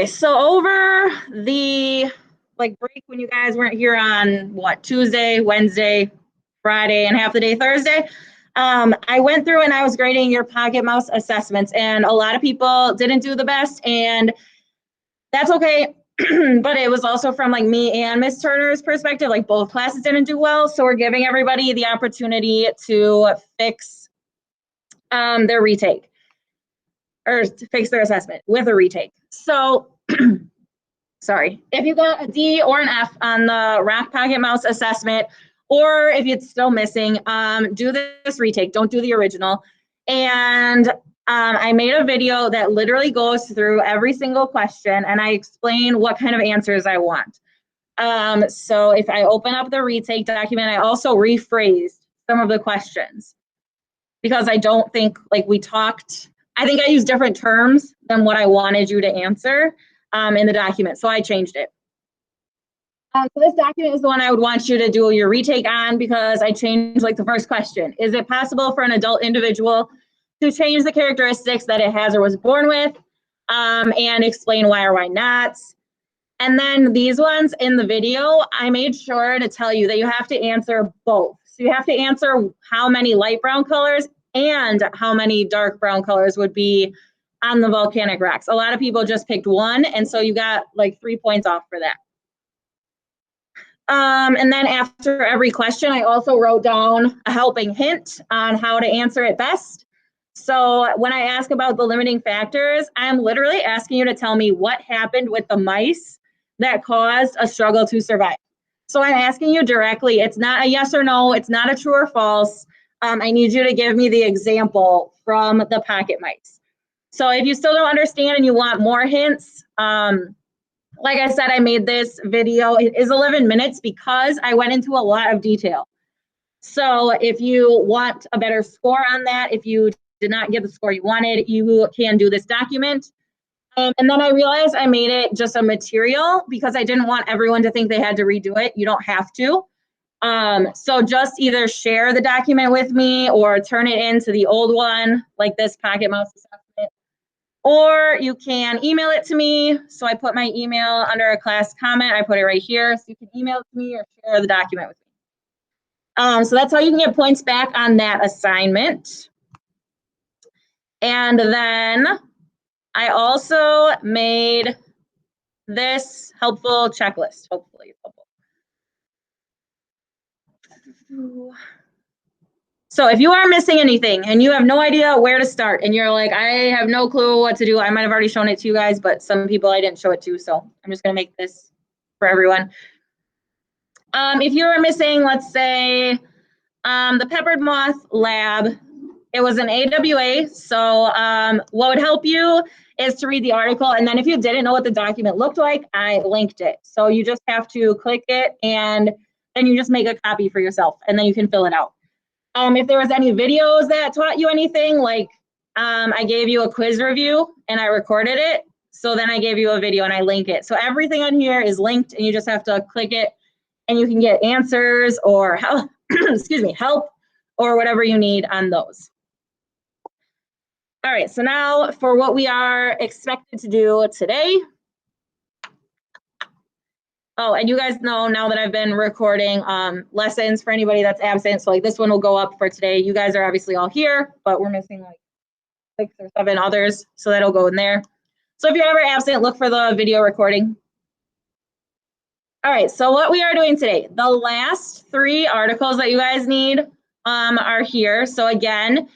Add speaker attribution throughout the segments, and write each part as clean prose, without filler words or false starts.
Speaker 1: so over the break when you guys weren't here on Tuesday, Wednesday, Friday, and half the day Thursday, I went through and I was grading your Pocket Mouse assessments, and a lot of people didn't do the best, and that's okay. But it was also from me and Miss Turner's perspective, both classes didn't do well. So we're giving everybody the opportunity to fix their retake or to fix their assessment with a retake. So sorry, if you got a D or an F on the Rock Pocket Mouse assessment, or if it's still missing, do this retake, don't do the original. And I made a video that literally goes through every single question and I explain what kind of answers I want. So if I open up the retake document, I also rephrased some of the questions because I don't think we talked, I think I used different terms than what I wanted you to answer in the document. So I changed it. So this document is the one I would want you to do your retake on because I changed the first question. Is it possible for an adult individual to change the characteristics that it has or was born with, and explain why or why not? And then these ones in the video, I made sure to tell you that you have to answer both. So you have to answer how many light brown colors and how many dark brown colors would be on the volcanic rocks. A lot of people just picked one, and so you got 3 points off for that. And then after every question, I also wrote down a helping hint on how to answer it best. So when I ask about the limiting factors, I'm literally asking you to tell me what happened with the mice that caused a struggle to survive. So I'm asking you directly. It's not a yes or no. It's not a true or false. I need you to give me the example from the pocket mice. So if you still don't understand and you want more hints, like I said, I made this video. It is 11 minutes because I went into a lot of detail. So if you want a better score on that, if you did not get the score you wanted, you can do this document. And then I realized I made it just a material because I didn't want everyone to think they had to redo it. You don't have to. So just either share the document with me or turn it into the old one, like this Pocket Mouse assessment. Or you can email it to me. So I put my email under a class comment. I put it right here. So you can email it to me or share the document with me. So that's how you can get points back on that assignment. And then I also made this helpful checklist. Hopefully it's helpful. So if you are missing anything and you have no idea where to start and you're like, I have no clue what to do, I might have already shown it to you guys, but some people I didn't show it to, so I'm just gonna make this for everyone. If you are missing, let's say, the peppered moth lab, it was an AWA, so what would help you is to read the article, and then if you didn't know what the document looked like, I linked it. So you just have to click it, and then you just make a copy for yourself, and then you can fill it out. If there was any videos that taught you anything, I gave you a quiz review and I recorded it. So then I gave you a video and I link it. So everything on here is linked and you just have to click it and you can get answers or help, excuse me, help or whatever you need on those. All right, so now for what we are expected to do today. Oh, and you guys know now that I've been recording lessons for anybody that's absent. So this one will go up for today. You guys are obviously all here, but we're missing 6 or 7 others. So that'll go in there. So if you're ever absent, look for the video recording. All right, so what we are doing today, the last 3 articles that you guys need are here. So again,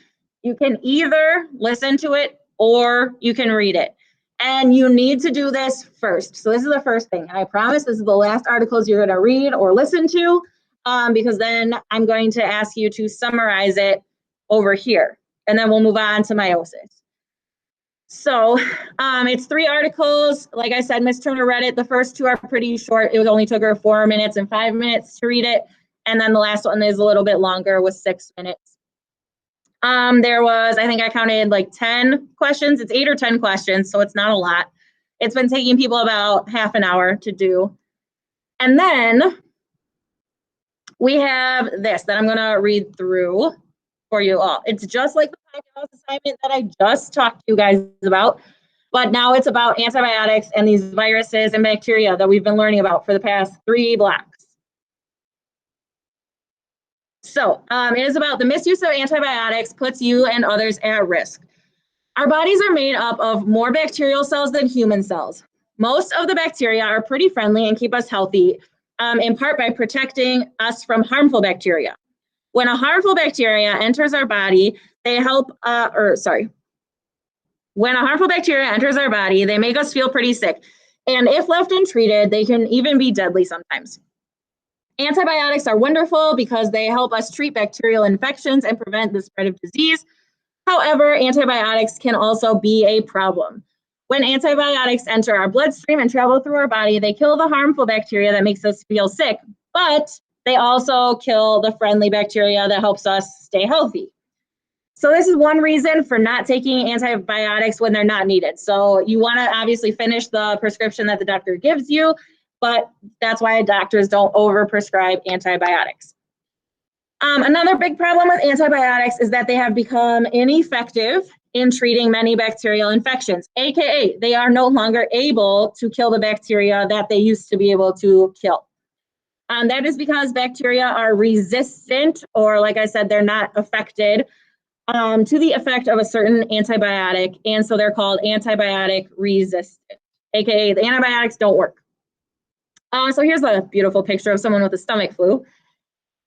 Speaker 1: you can either listen to it or you can read it. And you need to do this first. So this is the first thing. And I promise this is the last articles you're going to read or listen to, because then I'm going to ask you to summarize it over here. And then we'll move on to meiosis. So it's 3 articles. Like I said, Ms. Turner read it. The first 2 are pretty short. It only took her 4 minutes and 5 minutes to read it. And then the last one is a little bit longer with 6 minutes. There was, I think I counted 10 questions. It's 8 or 10 questions, so it's not a lot. It's been taking people about half an hour to do. And then we have this that I'm gonna read through for you all. It's just like the Pocket Mouse assignment that I just talked to you guys about, But now it's about antibiotics and these viruses and bacteria that we've been learning about for the past 3 blocks. So it is about the misuse of antibiotics puts you and others at risk. Our bodies are made up of more bacterial cells than human cells. Most of the bacteria are pretty friendly and keep us healthy, in part by protecting us from harmful bacteria. When a harmful bacteria enters our body, when a harmful bacteria enters our body, they make us feel pretty sick. And if left untreated, they can even be deadly sometimes. Antibiotics are wonderful because they help us treat bacterial infections and prevent the spread of disease. However, antibiotics can also be a problem. When antibiotics enter our bloodstream and travel through our body, they kill the harmful bacteria that makes us feel sick, but they also kill the friendly bacteria that helps us stay healthy. So this is one reason for not taking antibiotics when they're not needed. So you want to obviously finish the prescription that the doctor gives you, but that's why doctors don't overprescribe antibiotics. Another big problem with antibiotics is that they have become ineffective in treating many bacterial infections, aka they are no longer able to kill the bacteria that they used to be able to kill. That is because bacteria are resistant, or like I said, they're not affected to the effect of a certain antibiotic, and so they're called antibiotic resistant, aka the antibiotics don't work. So here's a beautiful picture of someone with a stomach flu,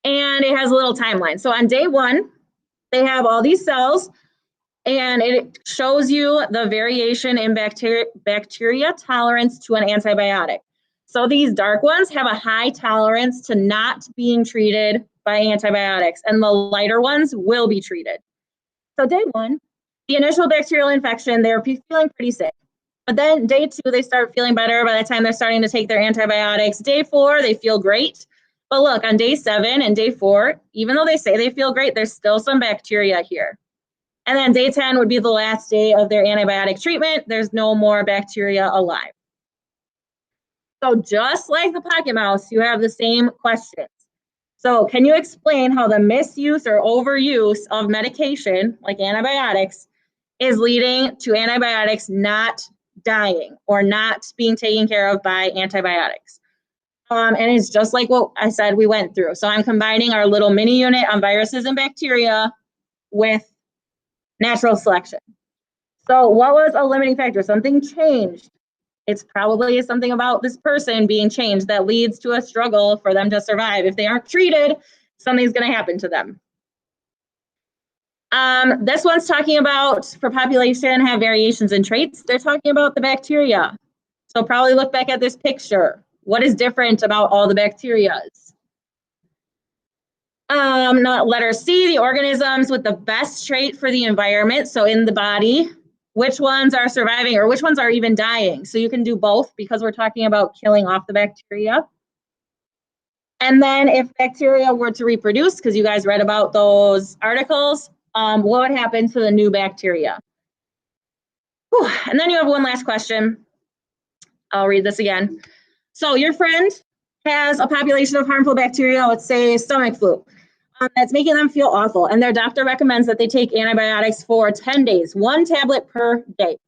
Speaker 1: and it has a little timeline. So on day 1, they have all these cells, and it shows you the variation in bacteria tolerance to an antibiotic. So these dark ones have a high tolerance to not being treated by antibiotics, and the lighter ones will be treated. So day 1, the initial bacterial infection, they're feeling pretty sick. But then day 2, they start feeling better by the time they're starting to take their antibiotics. Day 4, they feel great. But look, on day 7 and day 4, even though they say they feel great, there's still some bacteria here. And then day 10 would be the last day of their antibiotic treatment. There's no more bacteria alive. So just like the pocket mouse, you have the same questions. So can you explain how the misuse or overuse of medication, like antibiotics, is leading to antibiotics not dying or not being taken care of by antibiotics? And it's just like what I said we went through. So I'm combining our little mini unit on viruses and bacteria with natural selection. So what was a limiting factor? Something changed. It's probably something about this person being changed that leads to a struggle for them to survive. If they aren't treated, something's going to happen to them. This one's talking about, for population have variations in traits. They're talking about the bacteria. So probably look back at this picture. What is different about all the bacterias? Letter C, the organisms with the best trait for the environment. So in the body, which ones are surviving or which ones are even dying? So you can do both because we're talking about killing off the bacteria. And then if bacteria were to reproduce, because you guys read about those articles, what would happen to the new bacteria? Whew. And then you have one last question. I'll read this again. So your friend has a population of harmful bacteria, let's say stomach flu, that's making them feel awful. And their doctor recommends that they take antibiotics for 10 days, 1 tablet per day.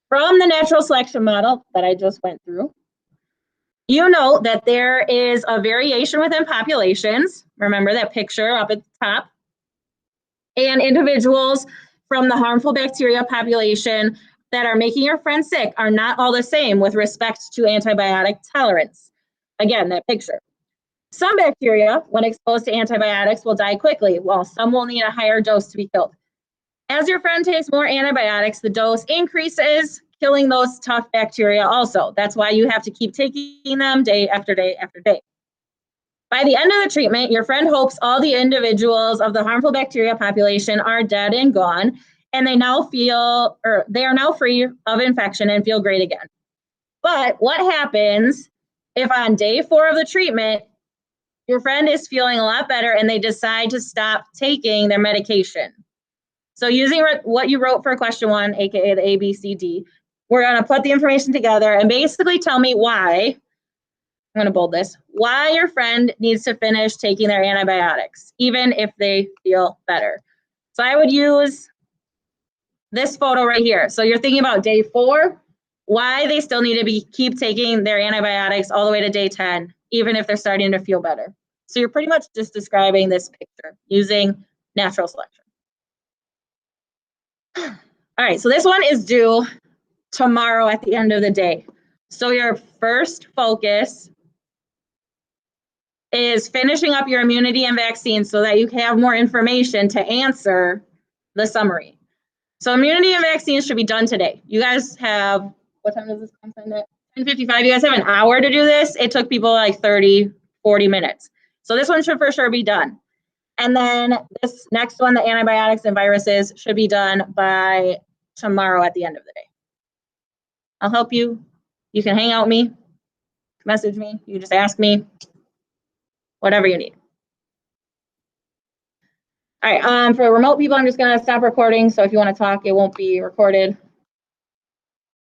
Speaker 1: From the natural selection model that I just went through, you know that there is a variation within populations. Remember that picture up at the top. And individuals from the harmful bacteria population that are making your friend sick are not all the same with respect to antibiotic tolerance. Again, that picture. Some bacteria, when exposed to antibiotics, will die quickly, while some will need a higher dose to be killed. As your friend takes more antibiotics, the dose increases, killing those tough bacteria also. That's why you have to keep taking them day after day after day. By the end of the treatment, your friend hopes all the individuals of the harmful bacteria population are dead and gone, and they are now free of infection and feel great again. But what happens if on day 4 of the treatment, your friend is feeling a lot better and they decide to stop taking their medication? So using what you wrote for question 1, aka the ABCD, we're going to put the information together and basically tell me why, I'm going to bold this, why your friend needs to finish taking their antibiotics, even if they feel better. So I would use this photo right here. So you're thinking about day 4, why they still need to keep taking their antibiotics all the way to day 10, even if they're starting to feel better. So you're pretty much just describing this picture using natural selection. All right, so this one is due tomorrow at the end of the day. So your first focus is finishing up your immunity and vaccines so that you can have more information to answer the summary. So immunity and vaccines should be done today. You guys have, what time does this come in at? 10:55. You guys have an hour to do this. It took people like 30, 40 minutes. So this one should for sure be done. And then this next one, the antibiotics and viruses, should be done by tomorrow at the end of the day. I'll help you. You can hang out with me, message me, you just ask me, whatever you need. All right, for remote people, I'm just gonna stop recording. So if you wanna talk, it won't be recorded.